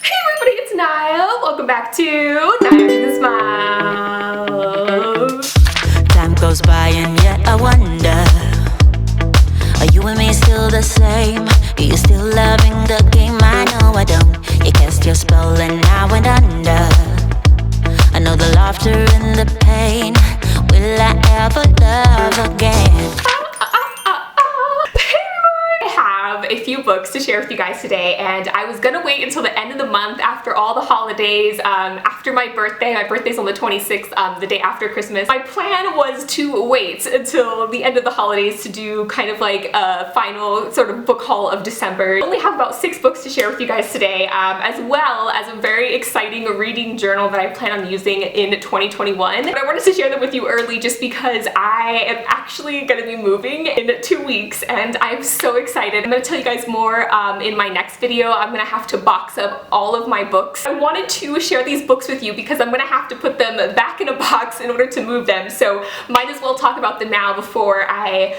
Hey everybody, it's Niall. Welcome back to Niall the Smile. Time goes by and yet I wonder, are you and me still the same? Are you still loving the game? I know I don't. You cast your spell and I went under. I know the laughter and the pain. Will I ever love again? A few books to share with you guys today, and I was gonna wait until the end of the month after all the holidays, after my birthday. My birthday's on the 26th, the day after Christmas. My plan was to wait until the end of the holidays to do kind of like a final sort of book haul of December. I only have about 6 books to share with you guys today, as well as a very exciting reading journal that I plan on using in 2021. But I wanted to share them with you early just because I am actually gonna be moving in 2 weeks and I'm so excited. I'm gonna tell you guys more in my next video. I'm gonna have to box up all of my books. I wanted to share these books with you because I'm gonna have to put them back in a box in order to move them, so might as well talk about them now before I,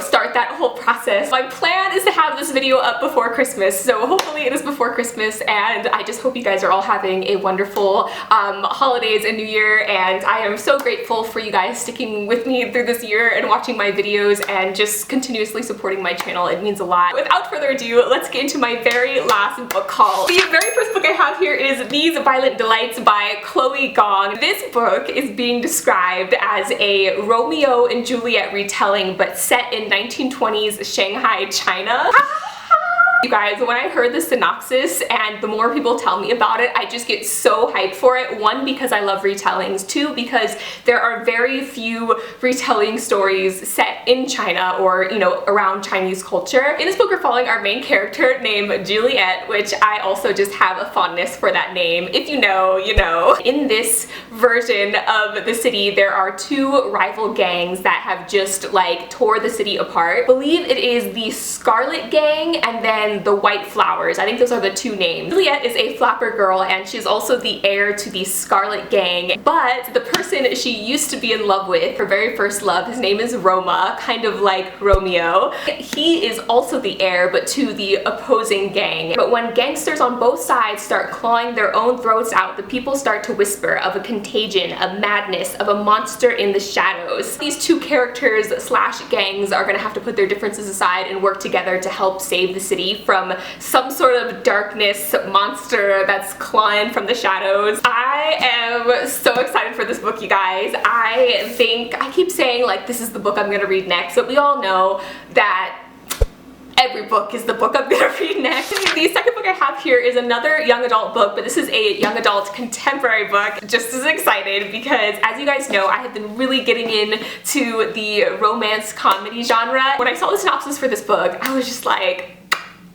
start that whole process. My plan is to have this video up before Christmas, so hopefully it is before Christmas, and I just hope you guys are all having a wonderful holidays and New Year, and I am so grateful for you guys sticking with me through this year and watching my videos and just continuously supporting my channel. It means a lot. Without further ado, let's get into my very last book haul. The very first book I have here is These Violent Delights by Chloe Gong. This book is being described as a Romeo and Juliet retelling, but set in 1920s Shanghai, China. You guys, when I heard the synopsis and the more people tell me about it, I just get so hyped for it. 1, because I love retellings. 2, because there are very few retelling stories set in China or, around Chinese culture. In this book, we're following our main character named Juliet, which I also just have a fondness for that name. If you know, you know. In this version of the city, there are 2 rival gangs that have just tore the city apart. I believe it is the Scarlet Gang and then the White Flowers. I think those are the 2 names. Juliet is a flapper girl and she's also the heir to the Scarlet Gang, but the person she used to be in love with, her very first love, his name is Roma, kind of like Romeo. He is also the heir, but to the opposing gang. But when gangsters on both sides start clawing their own throats out, the people start to whisper of a contagion, a madness, of a monster in the shadows. These 2 characters slash gangs are gonna have to put their differences aside and work together to help save the city from some sort of darkness monster that's clawing from the shadows. I am so excited for this book, you guys. I keep saying this is the book I'm gonna read next, but we all know that every book is the book I'm gonna read next. The second book I have here is another young adult book, but this is a young adult contemporary book. Just as excited because, as you guys know, I have been really getting into the romance comedy genre. When I saw the synopsis for this book, I was just like,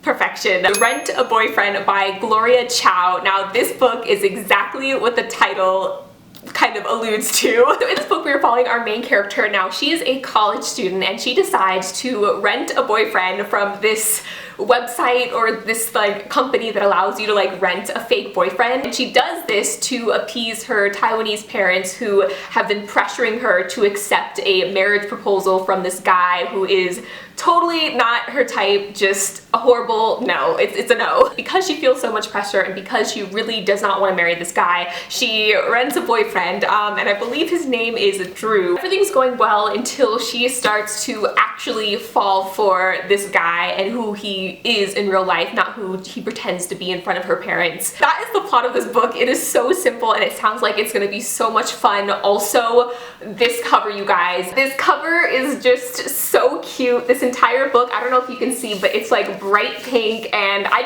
perfection. Rent a Boyfriend by Gloria Chow. Now, this book is exactly what the title kind of alludes to. So in this book, we are following our main character. Now, she is a college student and she decides to rent a boyfriend from this website or this company that allows you to rent a fake boyfriend. And she does this to appease her Taiwanese parents who have been pressuring her to accept a marriage proposal from this guy who is totally not her type, just a horrible no. It's a no. Because she feels so much pressure and because she really does not want to marry this guy, she rents a boyfriend, and I believe his name is Drew. Everything's going well until she starts to actually fall for this guy and who he is in real life, not who he pretends to be in front of her parents. That is the plot of this book. It is so simple and it sounds like it's gonna be so much fun. Also, this cover, you guys. This cover is just so cute. This entire book, I don't know if you can see, but it's bright pink, and I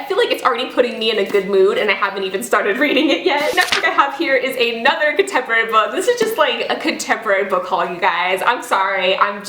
feel like it's already putting me in a good mood and I haven't even started reading it yet. Next book I have here is another contemporary book. This is just a contemporary book haul, you guys. I'm sorry. I'm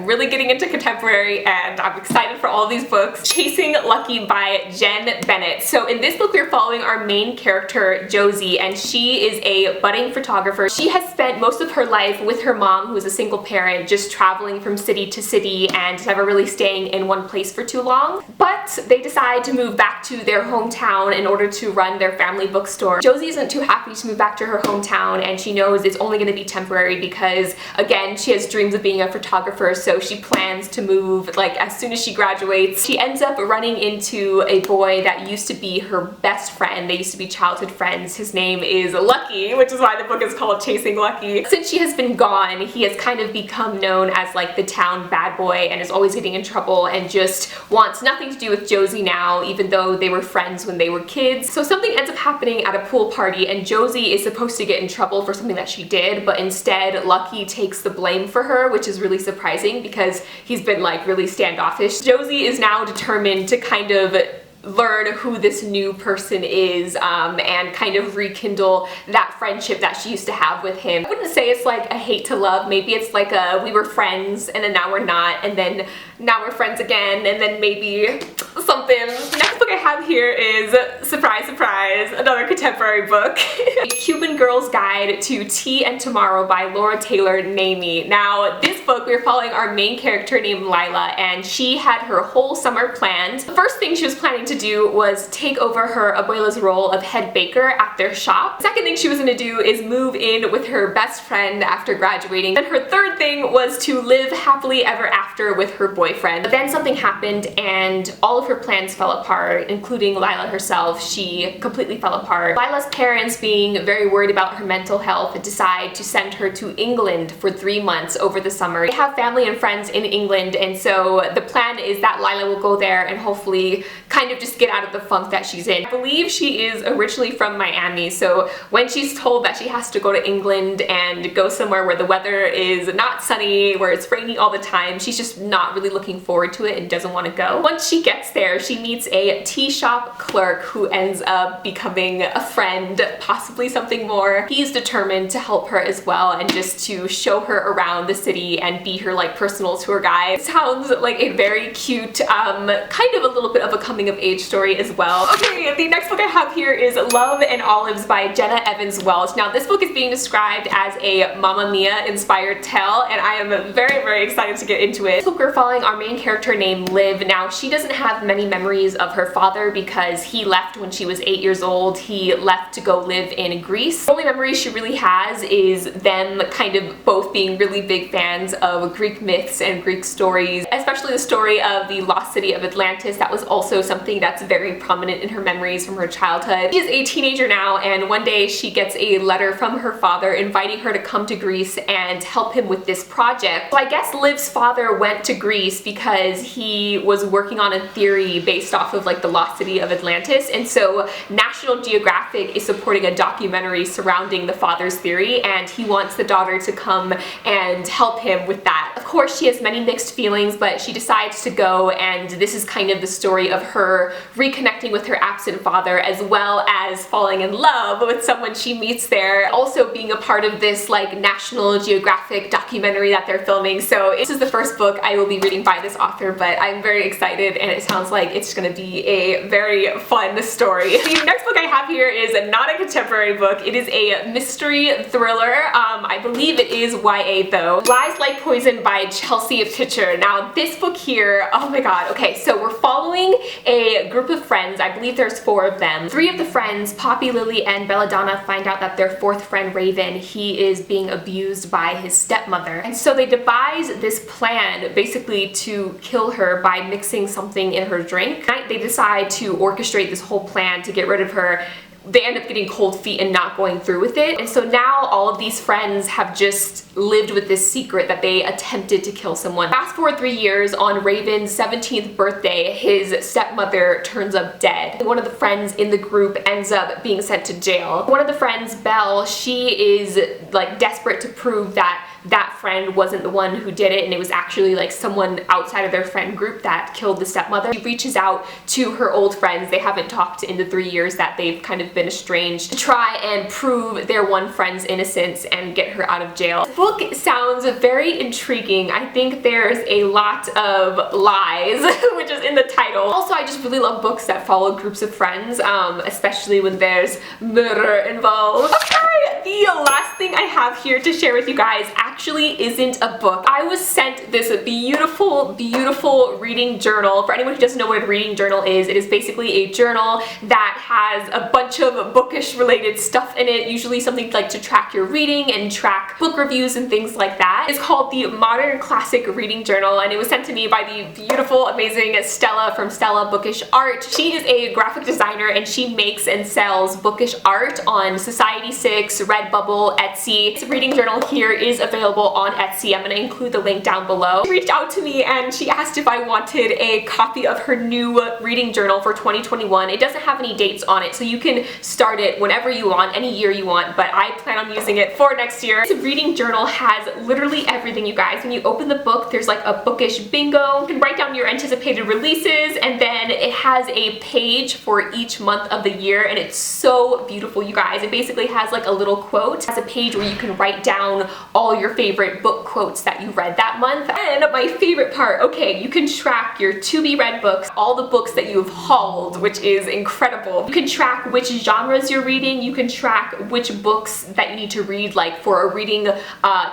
really getting into contemporary and I'm excited for all of these books. Chasing Lucky by Jen Bennett. So in this book, we're following our main character, Josie, and she is a budding photographer. She has spent most of her life with her mom, who is a single parent, just traveling from city to city and never really staying in one place for too long. But they decide to move back to their hometown in order to run their family bookstore. Josie isn't too happy to move back to her hometown, and she knows it's only going to be temporary because, again, she has dreams of being a photographer, so she plans to move like as soon as she graduates. She ends up running into a boy that used to be her best friend. They used to be childhood friends. His name is Lucky, which is why the book is called Chasing Lucky. Since she has been gone, he has kind of become known as like the town bad boy and is always getting in trouble and just wants nothing to do with Josie now, even though they were friends when they were kids. So something ends up happening at a pool party and Josie is supposed to get in trouble for something that she did, but instead Lucky takes the blame for her, which is really surprising because he's been like really standoffish. Josie is now determined to kind of learn who this new person is and kind of rekindle that friendship that she used to have with him. I wouldn't say it's like a hate to love. Maybe it's like a we were friends and then now we're not, and then now we're friends again, and then maybe something. The next book I have here is, surprise, surprise, another contemporary book. A Cuban Girl's Guide to Tea and Tomorrow by Laura Taylor Namey. Now, this book, we're following our main character named Lila, and she had her whole summer planned. The first thing she was planning to do was take over her abuela's role of head baker at their shop. The second thing she was going to do is move in with her best friend after graduating. And her third thing was to live happily ever after with her boyfriend. But then something happened and all of her plans fell apart, including Lila herself. She completely fell apart. Lila's parents, being very worried about her mental health, decide to send her to England for 3 months over the summer. They have family and friends in England, and so the plan is that Lila will go there and hopefully kind of just get out of the funk that she's in. I believe she is originally from Miami, so when she's told that she has to go to England and go somewhere where the weather is not sunny, where it's raining all the time, she's just not really looking forward to it and doesn't want to go. Once she gets there, she meets a tea shop clerk who ends up becoming a friend, possibly something more. He's determined to help her as well and just to show her around the city and be her like personal tour guide. It sounds like a very cute, kind of a little bit of a coming of age story as well. Okay, the next book I have here is Love and Olives by Jenna Evans Welch. Now, this book is being described as a Mamma Mia inspired tale, and I am very, very excited to get into it. This book we're following our main character named Liv. Now, she doesn't have many memories of her father because he left when she was 8 years old. He left to go live in Greece. The only memory she really has is them kind of both being really big fans of Greek myths and Greek stories, especially the story of the lost city of Atlantis. That was also something that's very prominent in her memories from her childhood. She is a teenager now, and one day she gets a letter from her father inviting her to come to Greece and help him with this project. So I guess Liv's father went to Greece because he was working on a theory based off of like the lost city of Atlantis, and so National Geographic is supporting a documentary surrounding the father's theory, and he wants the daughter to come and help him with that. Of course, she has many mixed feelings, but she decides to go, and this is kind of the story of her reconnecting with her absent father, as well as falling in love with someone she meets there, also being a part of this like National Geographic documentary that they're filming. So this is the first book I will be reading by this author, but I'm very excited and it sounds like it's gonna be a very fun story. The next book I have here is not a contemporary book. It is a mystery thriller. I believe it is YA though. Lies Like Poison by Chelsea Pitcher. Now, this book here, oh my god, okay, so we're following a group of friends. I believe there's 4 of them. 3 of the friends, Poppy, Lily, and Belladonna, find out that their 4th friend, Raven, he is being abused by his stepmother. And so they devise this plan basically to kill her by mixing something in her drink. They decide to orchestrate this whole plan to get rid of her. They end up getting cold feet and not going through with it. And so now all of these friends have just lived with this secret that they attempted to kill someone. Fast forward 3 years, on Raven's 17th birthday, his stepmother turns up dead. One of the friends in the group ends up being sent to jail. One of the friends, Belle, she is like desperate to prove that that friend wasn't the one who did it and it was actually like someone outside of their friend group that killed the stepmother. She reaches out to her old friends, they haven't talked in the 3 years that they've kind of been estranged, to try and prove their one friend's innocence and get her out of jail. The book sounds very intriguing. I think there's a lot of lies, which is in the title. Also, I just really love books that follow groups of friends, especially when there's murder involved. Okay, the last thing I have here to share with you guys actually isn't a book. I was sent this beautiful, beautiful reading journal. For anyone who doesn't know what a reading journal is, it is basically a journal that has a bunch of bookish related stuff in it, usually something like to track your reading and track book reviews and things like that. It's called the Modern Classic Reading Journal, and it was sent to me by the beautiful, amazing Stella from Stella Bookish Art. She is a graphic designer and she makes and sells bookish art on Society6, Redbubble, Etsy. This reading journal here is available on Etsy. I'm going to include the link down below. She reached out to me and she asked if I wanted a copy of her new reading journal for 2021. It doesn't have any dates on it, so you can start it whenever you want, any year you want, but I plan on using it for next year. This reading journal has literally everything, you guys. When you open the book, there's like a bookish bingo. You can write down your anticipated releases, and then it has a page for each month of the year, and it's so beautiful, you guys. It basically has like a little quote. It has a page where you can write down all your favorite book quotes that you read that month. And my favorite part, okay, you can track your to-be-read books, all the books that you have hauled, which is incredible. You can track which genres you're reading. You can track which books that you need to read, like for a reading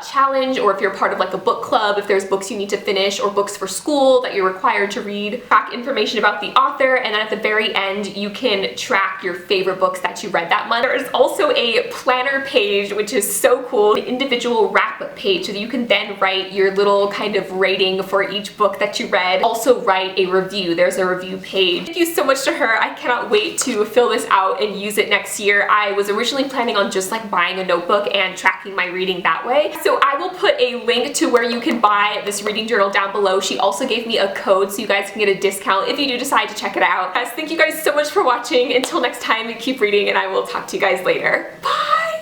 challenge, or if you're part of like a book club, if there's books you need to finish, or books for school that you're required to read. Track information about the author, and then at the very end you can track your favorite books that you read that month. There is also a planner page, which is so cool, an individual wrap page, so that you can then write your little kind of rating for each book that you read. Also write a review. There's a review page. Thank you so much to her. I cannot wait to fill this out and use it next year. I was originally planning on just like buying a notebook and tracking my reading that way. So I will put a link to where you can buy this reading journal down below. She also gave me a code so you guys can get a discount if you do decide to check it out. Guys, thank you guys so much for watching. Until next time, keep reading, and I will talk to you guys later. Bye!